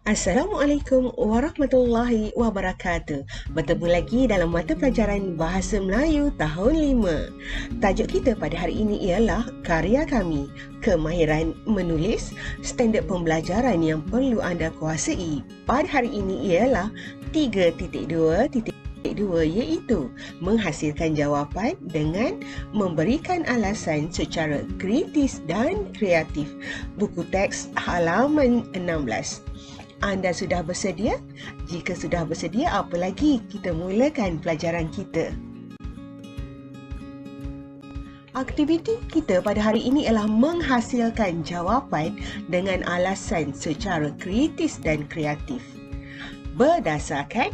Assalamualaikum warahmatullahi wabarakatuh. Bertemu lagi dalam mata pelajaran Bahasa Melayu tahun 5. Tajuk kita pada hari ini ialah karya kami, kemahiran menulis, standard pembelajaran yang perlu anda kuasai. Pada hari ini ialah 3.2.2 iaitu menghasilkan jawapan dengan memberikan alasan secara kritis dan kreatif. Buku teks halaman 16. Anda sudah bersedia? Jika sudah bersedia, apa lagi? Kita mulakan pelajaran kita. Aktiviti kita pada hari ini ialah menghasilkan jawapan dengan alasan secara kritis dan kreatif. Berdasarkan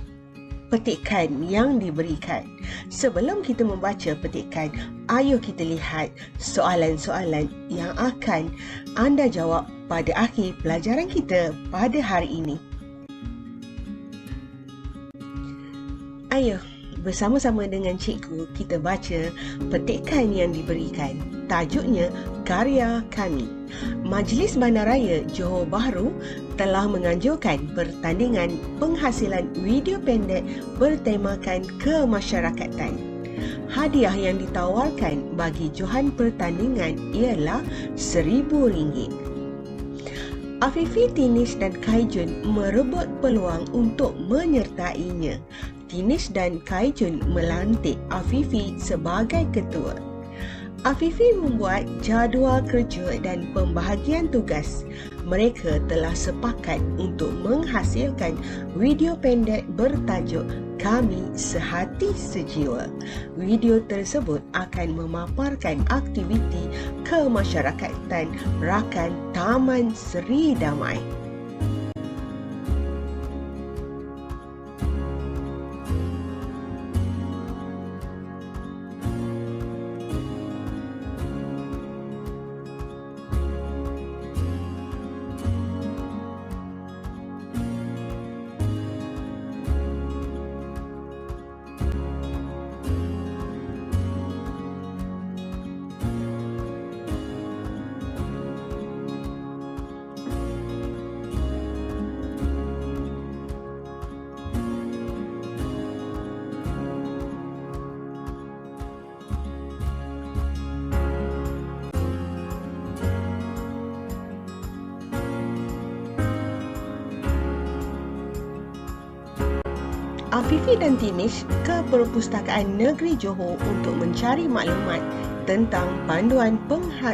petikan yang diberikan. Sebelum kita membaca petikan, ayo kita lihat soalan-soalan yang akan anda jawab pada akhir pelajaran kita pada hari ini. Ayo, bersama-sama dengan cikgu kita baca petikan yang diberikan. Tajuknya Karya Kami. Majlis Bandaraya Johor Bahru telah menganjurkan pertandingan penghasilan video pendek bertemakan kemasyarakatan. Hadiah yang ditawarkan bagi johan pertandingan ialah RM1,000. Afifi, Tinish dan Kaijun merebut peluang untuk menyertainya. Tinish dan Kaijun melantik Afifi sebagai ketua. Afifi membuat jadual kerja dan pembahagian tugas. Mereka telah sepakat untuk menghasilkan video pendek bertajuk Kami Sehati Sejiwa. Video tersebut akan memaparkan aktiviti kemasyarakatan rakan Taman Seri Damai. Afifi dan Tinish ke Perpustakaan Negeri Johor untuk mencari maklumat tentang panduan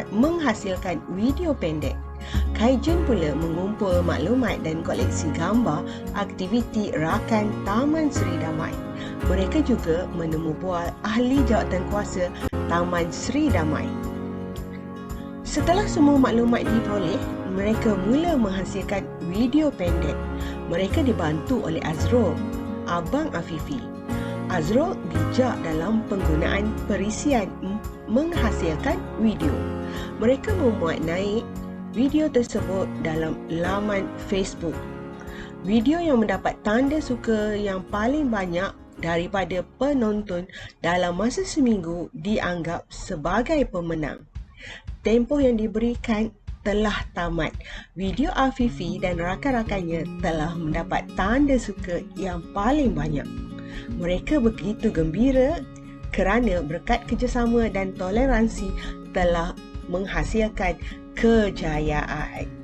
menghasilkan video pendek. Kaijun pula mengumpul maklumat dan koleksi gambar aktiviti rakan Taman Seri Damai. Mereka juga menemu bual ahli jawatankuasa Taman Seri Damai. Setelah semua maklumat diperoleh, mereka mula menghasilkan video pendek. Mereka dibantu oleh Azrul, abang Afifi. Azrul bijak dalam penggunaan perisian menghasilkan video. Mereka memuat naik video tersebut dalam laman Facebook. Video yang mendapat tanda suka yang paling banyak daripada penonton dalam masa seminggu dianggap sebagai pemenang. Tempoh yang diberikan telah tamat. Video Afifi dan rakan-rakannya telah mendapat tanda suka yang paling banyak. Mereka begitu gembira kerana berkat kerjasama dan toleransi telah menghasilkan kejayaan.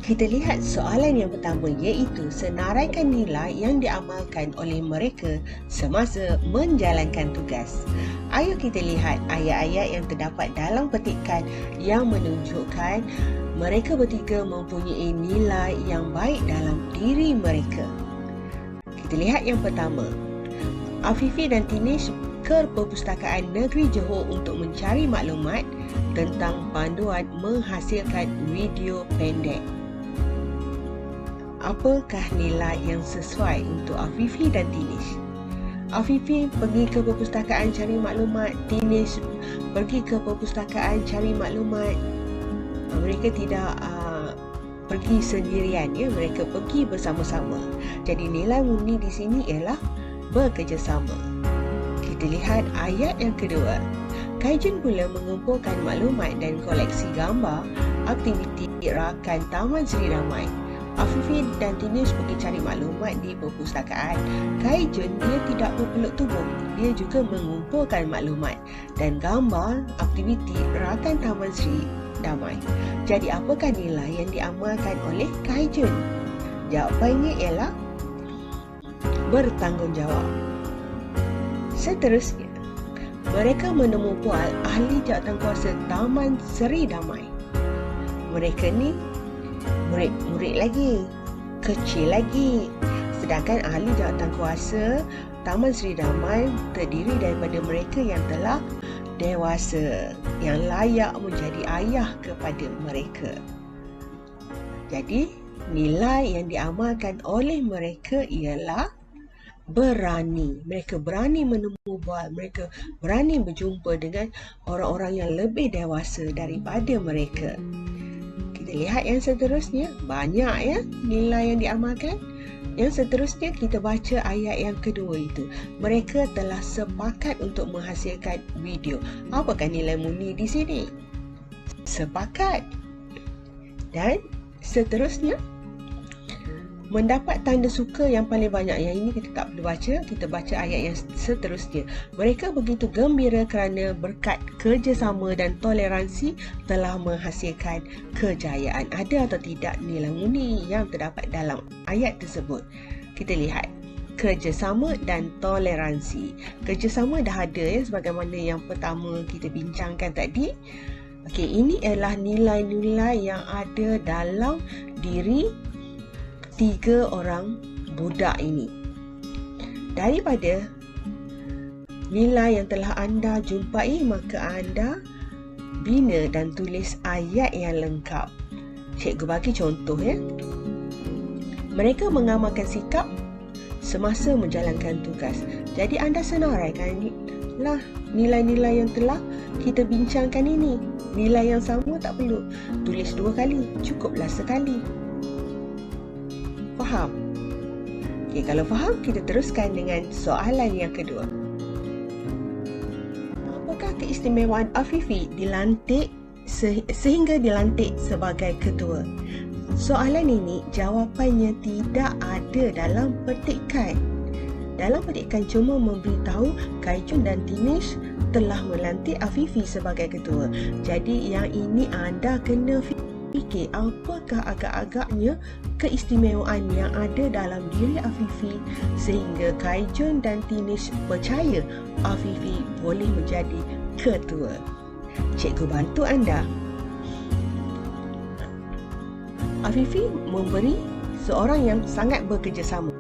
Kita lihat soalan yang pertama iaitu senaraikan nilai yang diamalkan oleh mereka semasa menjalankan tugas. Ayo kita lihat ayat-ayat yang terdapat dalam petikan yang menunjukkan mereka bertiga mempunyai nilai yang baik dalam diri mereka. Kita lihat yang pertama. Afifi dan Tinish ke Perpustakaan Negeri Johor untuk mencari maklumat tentang panduan menghasilkan video pendek. Apakah nilai yang sesuai untuk Afifi dan Tinish? Afifi pergi ke perpustakaan cari maklumat, Tinish pergi ke perpustakaan cari maklumat. Mereka tidak pergi sendirian, ya, mereka pergi bersama-sama. Jadi nilai murni di sini ialah bekerjasama. Kita lihat ayat yang kedua. Kajian pula mengumpulkan maklumat dan koleksi gambar aktiviti rakan Taman Seri Damai. Afifi dan Tinish pergi cari maklumat di perpustakaan. Kaijun dia tidak berpeluk tubuh, dia juga mengumpulkan maklumat dan gambar aktiviti rakan Taman Seri Damai. Jadi apakah nilai yang diamalkan oleh Kaijun? Jawapannya ialah bertanggungjawab. Seterusnya, mereka menemu pual ahli jawatankuasa Taman Seri Damai. Mereka ni murid-murid lagi, kecil lagi. Sedangkan ahli jawatankuasa Taman Seri Damai terdiri daripada mereka yang telah dewasa, yang layak menjadi ayah kepada mereka. Jadi, nilai yang diamalkan oleh mereka ialah berani. Mereka berani menemu bual, mereka berani berjumpa dengan orang-orang yang lebih dewasa daripada mereka. Kita lihat yang seterusnya, banyak ya nilai yang diamalkan. Yang seterusnya kita baca ayat yang kedua itu. Mereka telah sepakat untuk menghasilkan video. Apakah nilai murni di sini? Sepakat. Dan seterusnya, mendapat tanda suka yang paling banyak. Yang ini kita tak perlu baca, kita baca ayat yang seterusnya. Mereka begitu gembira kerana berkat kerjasama dan toleransi telah menghasilkan kejayaan. Ada atau tidak nilai murni yang terdapat dalam ayat tersebut? Kita lihat kerjasama dan toleransi. Kerjasama dah ada ya, sebagaimana yang pertama kita bincangkan tadi. Okey, ini adalah nilai-nilai yang ada dalam diri tiga orang budak ini. Daripada nilai yang telah anda jumpai, maka anda bina dan tulis ayat yang lengkap. Cikgu bagi contoh ya. Mereka mengamalkan sikap semasa menjalankan tugas. Jadi anda senaraikan lah nilai-nilai yang telah kita bincangkan ini. Nilai yang sama tak perlu tulis 2 kali, cukuplah sekali. Faham? Okey, kalau faham, kita teruskan dengan soalan yang kedua. Apakah keistimewaan Afifi dilantik sehingga dilantik sebagai ketua? Soalan ini jawapannya tidak ada dalam petikan. Dalam petikan cuma memberitahu Kaijun dan Tinish telah melantik Afifi sebagai ketua. Jadi yang ini anda kena fikir apakah agak-agaknya keistimewaan yang ada dalam diri Afifi sehingga Kaijun dan Tinish percaya Afifi boleh menjadi ketua. Cikgu bantu anda. Afifi memberi seorang yang sangat bekerjasama.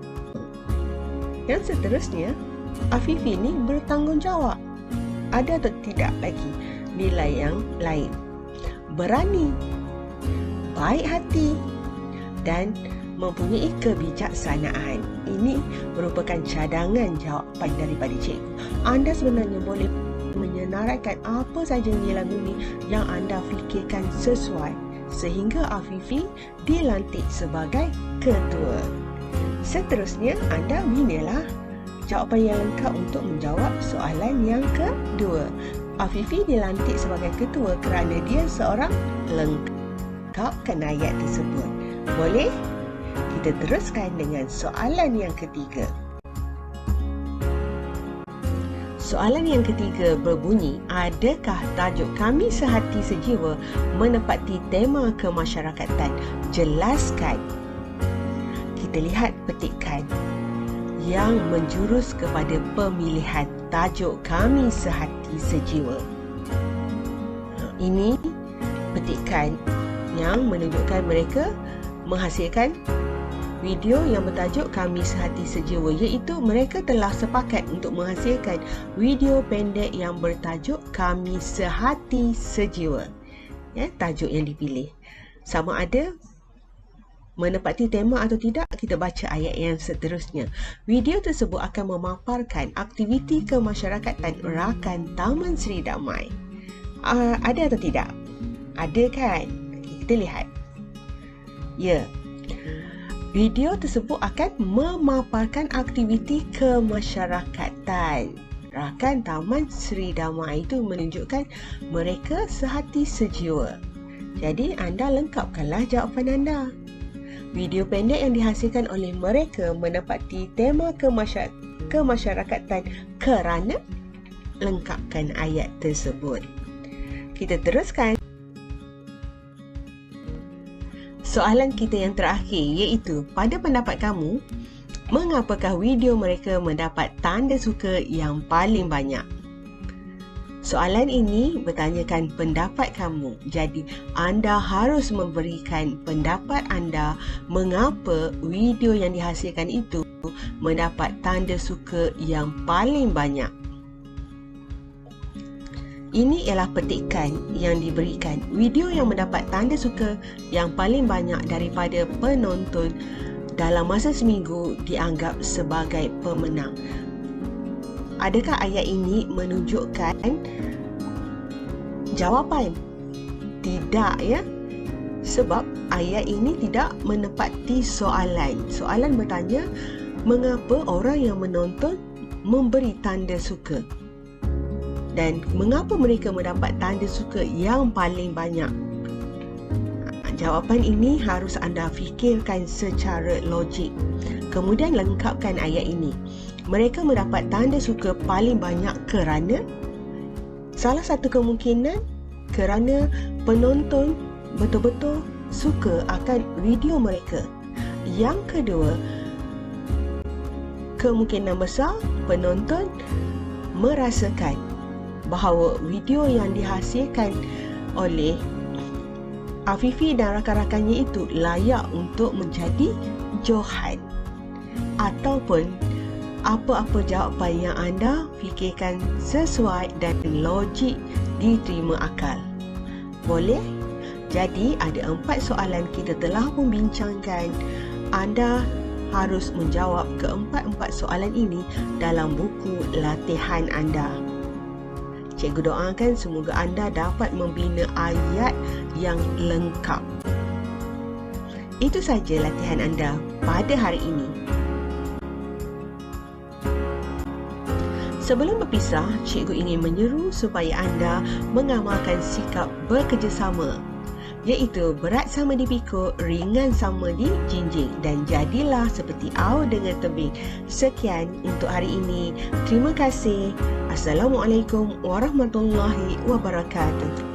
Yang seterusnya, Afifi ini bertanggungjawab. Ada atau tidak lagi nilai yang lain? Berani, baik hati dan mempunyai kebijaksanaan. Ini merupakan cadangan jawapan daripada cikgu. Anda sebenarnya boleh menyenaraikan apa saja nilai murni yang anda fikirkan sesuai sehingga Afifi dilantik sebagai ketua. Seterusnya, anda binalah jawapan yang lengkap untuk menjawab soalan yang kedua. Afifi dilantik sebagai ketua kerana dia seorang lengkapkan ayat tersebut. Boleh? Kita teruskan dengan soalan yang ketiga. Soalan yang ketiga berbunyi, adakah tajuk Kami Sehati Sejiwa menepati tema kemasyarakatan? Jelaskan. Kita lihat petikan yang menjurus kepada pemilihan tajuk Kami Sehati Sejiwa. Ini petikan yang menunjukkan mereka menghasilkan video yang bertajuk Kami Sehati Sejiwa, iaitu mereka telah sepakat untuk menghasilkan video pendek yang bertajuk Kami Sehati Sejiwa. Tajuk yang dipilih sama ada menepati tema atau tidak, kita baca ayat yang seterusnya. Video tersebut akan memaparkan aktiviti kemasyarakatan rakan Taman Seri Damai. Ada atau tidak? Ada kan? Kita lihat. Ya. Video tersebut akan memaparkan aktiviti kemasyarakatan rakan Taman Seri Damai. Itu menunjukkan mereka sehati sejiwa. Jadi anda lengkapkanlah jawapan anda. Video pendek yang dihasilkan oleh mereka menepati tema kemasyarakatan kerana, lengkapkan ayat tersebut. Kita teruskan. Soalan kita yang terakhir iaitu, pada pendapat kamu, mengapakah video mereka mendapat tanda suka yang paling banyak? Soalan ini bertanyakan pendapat kamu. Jadi, anda harus memberikan pendapat anda mengapa video yang dihasilkan itu mendapat tanda suka yang paling banyak. Ini ialah petikan yang diberikan. Video yang mendapat tanda suka yang paling banyak daripada penonton dalam masa seminggu dianggap sebagai pemenang. Adakah ayat ini menunjukkan jawapan? Tidak, ya. Sebab ayat ini tidak menepati soalan. Soalan bertanya, mengapa orang yang menonton memberi tanda suka? Dan mengapa mereka mendapat tanda suka yang paling banyak? Jawapan ini harus anda fikirkan secara logik. Kemudian lengkapkan ayat ini. Mereka mendapat tanda suka paling banyak kerana, salah satu kemungkinan kerana penonton betul-betul suka akan video mereka. Yang kedua, kemungkinan besar penonton merasakan bahawa video yang dihasilkan oleh Afifi dan rakan-rakannya itu layak untuk menjadi johan. Ataupun apa-apa jawapan yang anda fikirkan sesuai dan logik diterima akal. Boleh? Jadi ada 4 soalan kita telah membincangkan. Anda harus menjawab keempat-empat soalan ini dalam buku latihan anda. Cikgu doakan semoga anda dapat membina ayat yang lengkap. Itu saja latihan anda pada hari ini. Sebelum berpisah, cikgu ingin menyeru supaya anda mengamalkan sikap bekerjasama, iaitu berat sama dipikul, ringan sama dijinjing, dan jadilah seperti aur dengan tebing. Sekian untuk hari ini. Terima kasih. Assalamualaikum warahmatullahi wabarakatuh.